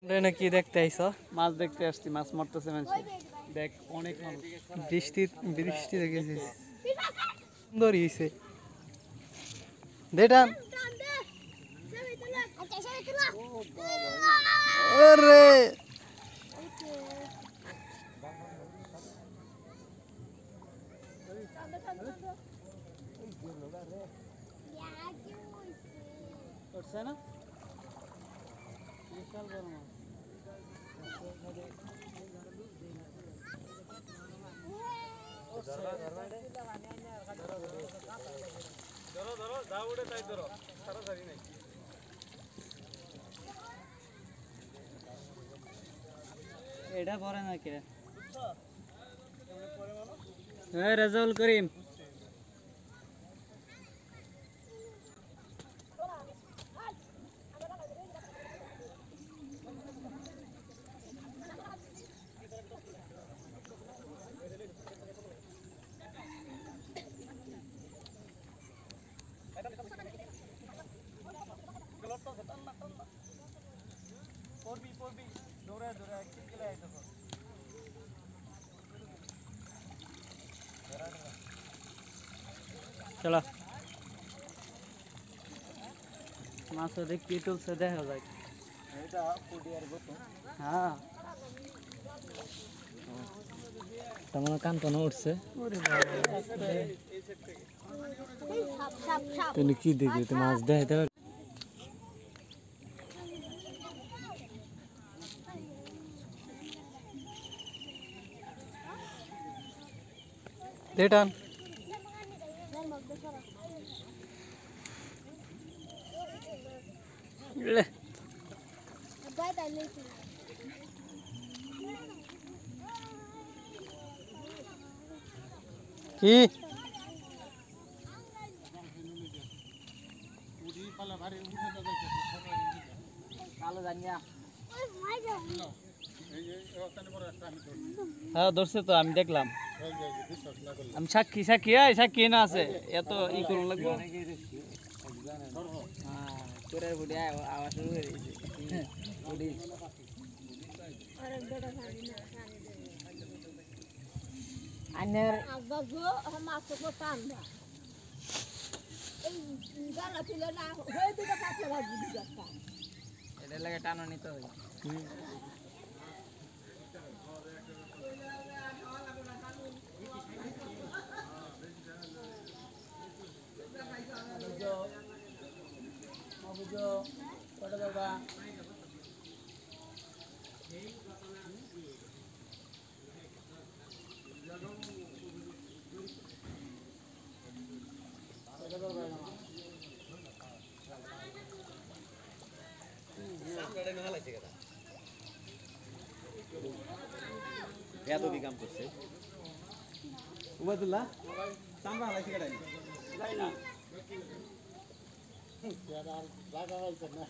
নাকি দেখতে আইছ? মাছ দেখতে আসছি, মাছ মারতেছে মানুষ। দেখ অনেক মানুষ। বৃষ্টি দেখেছিস, সুন্দর হইছে। দেটান ওরে করছে না বিশাল বড় মাছ। এটা পরে না কে? হ্যাঁ, রেজাউল করিম। চলো মাছ দেখতে তুলছে, দেখা যায়। হ্যাঁ, তেমন কান কান উঠছে। তুমি কি দেখি তুমি মাছ দেখাইতে পারবে? দেটান কি হ্যাঁ ধরছে তো, আমি দেখলাম। আমি সাক্ষী সাক্ষী সাক্ষী না আছে, এত ই করুন লাগবে। এটা লাগে টানো নিতে হয়। এত কি কাম করছে উবাইদুল্লাহ? চামড়া হালাইছে কেডাই না লাগা হইছে না।